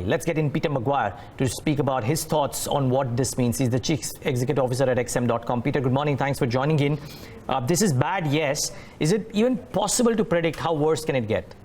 Let's get in Peter McGuire to speak about his thoughts on what this means. He's the Chief Executive Officer at XM.com. Peter, good morning. Thanks for joining in. This is bad, yes. Is it even possible to predict how worse can it get?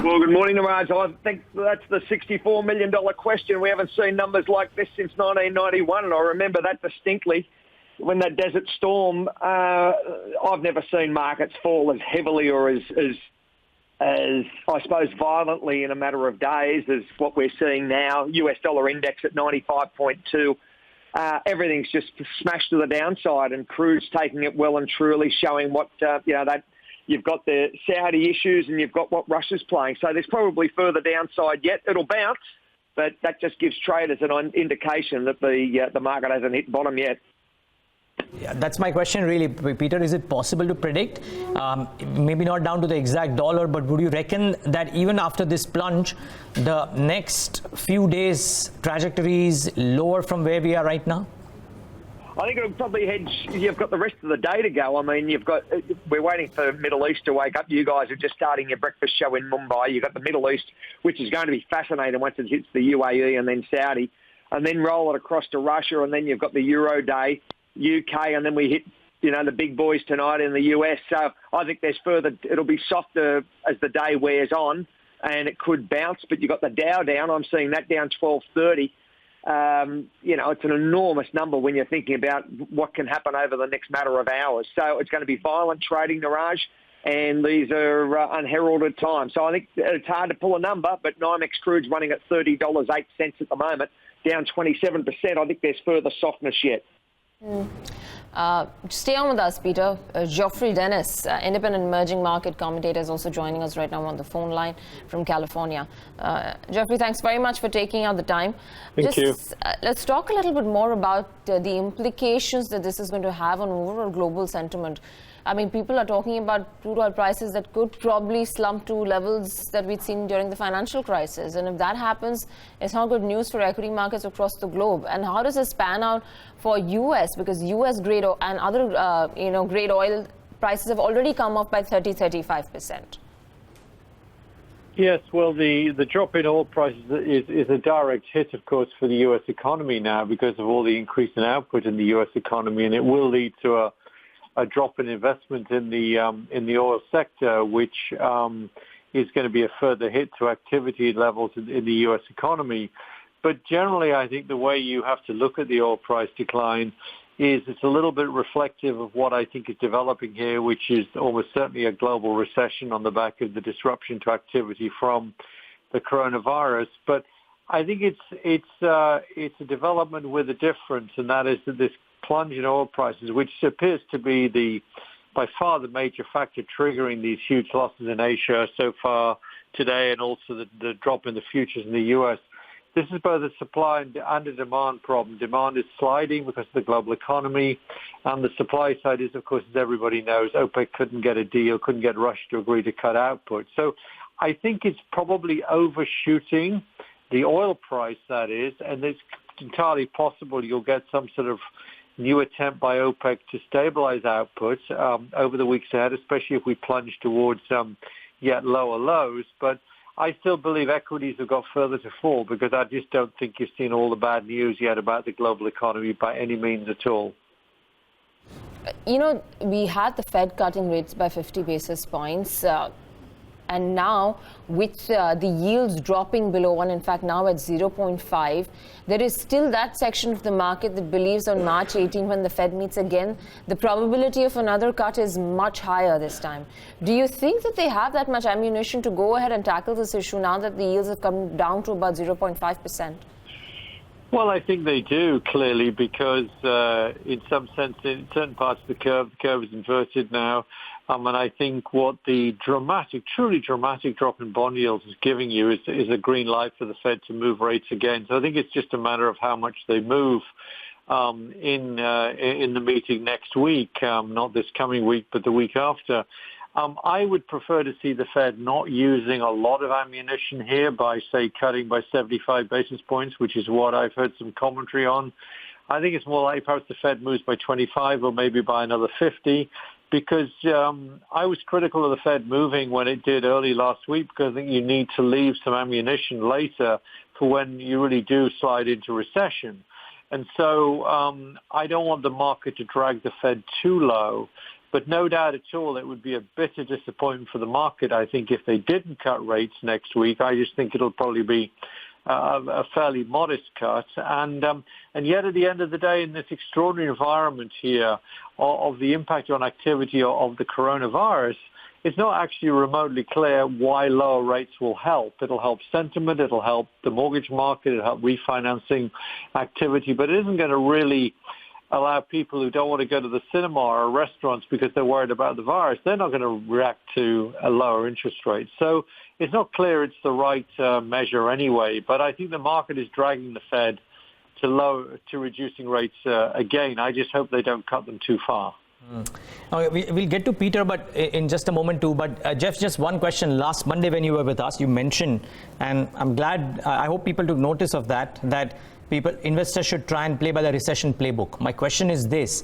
Well, good morning, Niraj. I think that's the $64 million question. We haven't seen numbers like this since 1991, and I remember that distinctly. When that Desert Storm, I've never seen markets fall as heavily or as I suppose violently in a matter of days as what we're seeing now. US dollar index at 95.2. Everything's just smashed to the downside, and crude's taking it well and truly, showing what that you've got the Saudi issues and you've got what Russia's playing. So there's probably further downside yet. It'll bounce, but that just gives traders an indication that the market hasn't hit bottom yet. Yeah, that's my question really, Peter. Is it possible to predict? Maybe not down to the exact dollar, but would you reckon that even after this plunge, the next few days trajectory is lower from where we are right now? I think it'll probably hedge. You've got the rest of the day to go. I mean, we're waiting for Middle East to wake up. You guys are just starting your breakfast show in Mumbai. You've got the Middle East, which is going to be fascinating once it hits the UAE and then Saudi, and then roll it across to Russia, and then you've got the Euro Day, UK, and then we hit, the big boys tonight in the US. So I think it'll be softer as the day wears on, and it could bounce, but you've got the Dow down. I'm seeing that down 1230. It's an enormous number when you're thinking about what can happen over the next matter of hours. So it's going to be violent trading, Niraj, and these are unheralded times. So I think it's hard to pull a number, but NYMEX crude's running at $30.08 at the moment, down 27%. I think there's further softness yet. Stay on with us, Peter. Geoffrey Dennis, independent emerging market commentator, is also joining us right now on the phone line from California. Geoffrey, thanks very much for taking out the time. Thank you. Let's talk a little bit more about the implications that this is going to have on overall global sentiment. I mean, people are talking about crude oil prices that could probably slump to levels that we'd seen during the financial crisis. And if that happens, it's not good news for equity markets across the globe. And how does this pan out for U.S.? Because U.S. grade and other, grade oil prices have already come up by 35%. Yes, well, the drop in oil prices is a direct hit, of course, for the U.S. economy now because of all the increase in output in the U.S. economy, and it will lead to a drop in investment in the oil sector, which is going to be a further hit to activity levels in the U.S. economy. But generally, I think the way you have to look at the oil price decline is it's a little bit reflective of what I think is developing here, which is almost certainly a global recession on the back of the disruption to activity from the coronavirus. But I think it's a development with a difference, and that is that this plunge in oil prices, which appears to be by far the major factor triggering these huge losses in Asia so far today, and also the drop in the futures in the U.S. This is both a supply and a demand problem. Demand is sliding because of the global economy, and the supply side is, of course, as everybody knows, OPEC couldn't get a deal, couldn't get Russia to agree to cut output. So I think it's probably overshooting the oil price, that is, and it's entirely possible you'll get some sort of new attempt by OPEC to stabilize output over the weeks ahead, especially if we plunge towards yet lower lows. But I still believe equities have got further to fall because I just don't think you've seen all the bad news yet about the global economy by any means at all. We had the Fed cutting rates by 50 basis points. And now, with the yields dropping below 1, in fact, now at 0.5, there is still that section of the market that believes on March 18, when the Fed meets again, the probability of another cut is much higher this time. Do you think that they have that much ammunition to go ahead and tackle this issue now that the yields have come down to about 0.5%? Well, I think they do, clearly, because in some sense, in certain parts of the curve is inverted now. And I think what the truly dramatic drop in bond yields is giving you is a green light for the Fed to move rates again. So I think it's just a matter of how much they move in the meeting next week, not this coming week, but the week after. I would prefer to see the Fed not using a lot of ammunition here by, say, cutting by 75 basis points, which is what I've heard some commentary on. I think it's more likely perhaps the Fed moves by 25 or maybe by another 50, because I was critical of the Fed moving when it did early last week, because I think you need to leave some ammunition later for when you really do slide into recession. And so I don't want the market to drag the Fed too low. But no doubt at all, it would be a bitter disappointment for the market, I think, if they didn't cut rates next week. I just think it'll probably be a fairly modest cut. And yet at the end of the day, in this extraordinary environment here of the impact on activity of the coronavirus, it's not actually remotely clear why lower rates will help. It'll help sentiment, it'll help the mortgage market, it'll help refinancing activity, but it isn't going to really allow people who don't want to go to the cinema or restaurants because they're worried about the virus. They're not going to react to a lower interest rate. So it's not clear it's the right measure anyway, but I think the market is dragging the Fed to reducing rates again. I just hope they don't cut them too far. Okay, we'll get to Peter, but in just a moment too. But Jeff, just one question. Last Monday when you were with us, you mentioned, and I'm glad, I hope people took notice of that investors should try and play by the recession playbook. My question is this.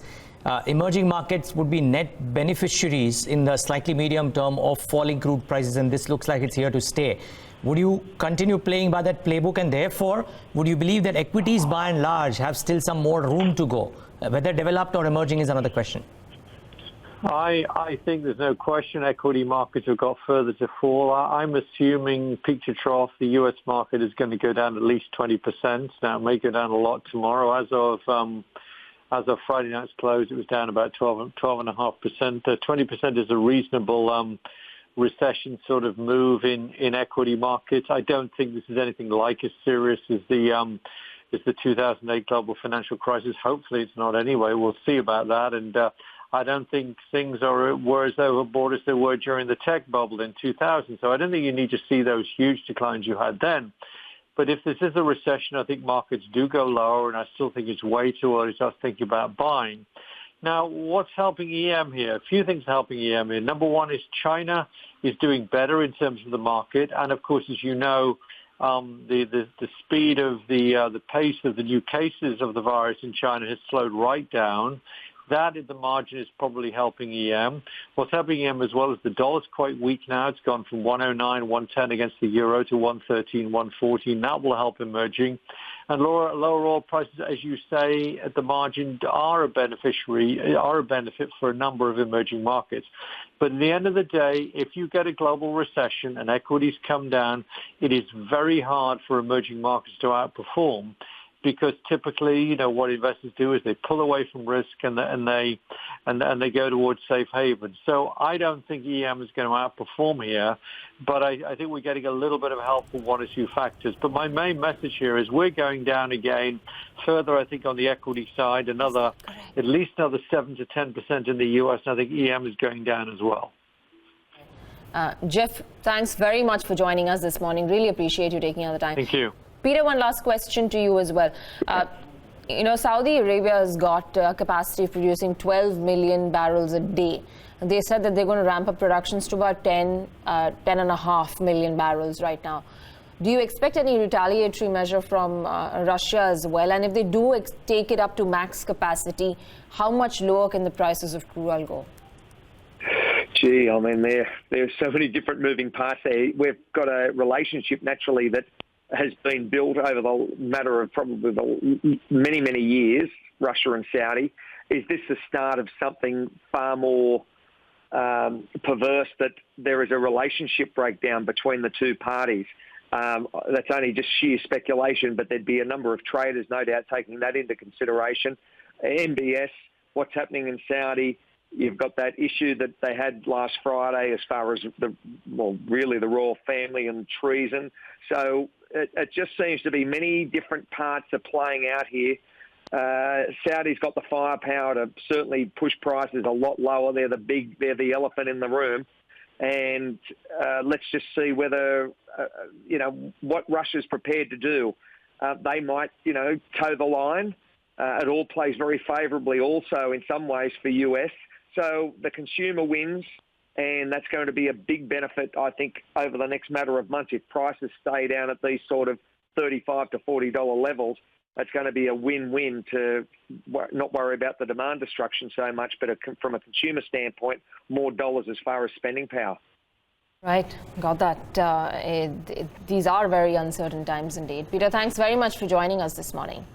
Emerging markets would be net beneficiaries in the slightly medium term of falling crude prices, and this looks like it's here to stay. Would you continue playing by that playbook, and therefore would you believe that equities by and large have still some more room to go? Whether developed or emerging is another question. I think there's no question equity markets have got further to fall. I'm assuming peak to trough, the U.S. market is going to go down at least 20%. Now, it may go down a lot tomorrow. As of Friday night's close, it was down about 12.5%. 20% is a reasonable recession sort of move in equity markets. I don't think this is anything like as serious as the 2008 global financial crisis. Hopefully it's not anyway. We'll see about that. And I don't think things were as overboard as they were during the tech bubble in 2000. So I don't think you need to see those huge declines you had then. But if this is a recession, I think markets do go lower, and I still think it's way too early to start thinking about buying. Now, what's helping EM here? A few things helping EM here. Number one is China is doing better in terms of the market. And, of course, as you know, the speed of the pace of the new cases of the virus in China has slowed right down. That at the margin is probably helping EM. What's helping EM as well is the dollar's quite weak now. It's gone from 109, 110 against the euro to 113, 114. That will help emerging. And lower oil prices, as you say, at the margin are a benefit for a number of emerging markets. But at the end of the day, if you get a global recession and equities come down, it is very hard for emerging markets to outperform. Because typically, what investors do is they pull away from risk and they go towards safe havens. So I don't think EM is going to outperform here, but I think we're getting a little bit of help from one or two factors. But my main message here is we're going down again further. I think on the equity side, at least another 7 to 10% in the US. And I think EM is going down as well. Jeff, thanks very much for joining us this morning. Really appreciate you taking out the time. Thank you. Peter, one last question to you as well. Saudi Arabia has got capacity of producing 12 million barrels a day. They said that they're going to ramp up productions to about 10.5 million barrels right now. Do you expect any retaliatory measure from Russia as well? And if they do take it up to max capacity, how much lower can the prices of crude oil go? Gee, I mean, there's so many different moving parts there. We've got a relationship naturally that has been built over the matter of probably many, many years, Russia and Saudi. Is this the start of something far more perverse, that there is a relationship breakdown between the two parties? That's only just sheer speculation, but there'd be a number of traders, no doubt, taking that into consideration. MBS, what's happening in Saudi? You've got that issue that they had last Friday as far as the royal family and treason. So it just seems to be many different parts are playing out here. Saudi's got the firepower to certainly push prices a lot lower. They're the elephant in the room. And let's just see whether, what Russia's prepared to do. They might, toe the line. It all plays very favourably also in some ways for US. So the consumer wins, and that's going to be a big benefit, I think, over the next matter of months if prices stay down at these sort of $35 to $40 levels. it's going to be a win-win to not worry about the demand destruction so much, but from a consumer standpoint, more dollars as far as spending power. Right, got that. These are very uncertain times indeed. Peter, thanks very much for joining us this morning.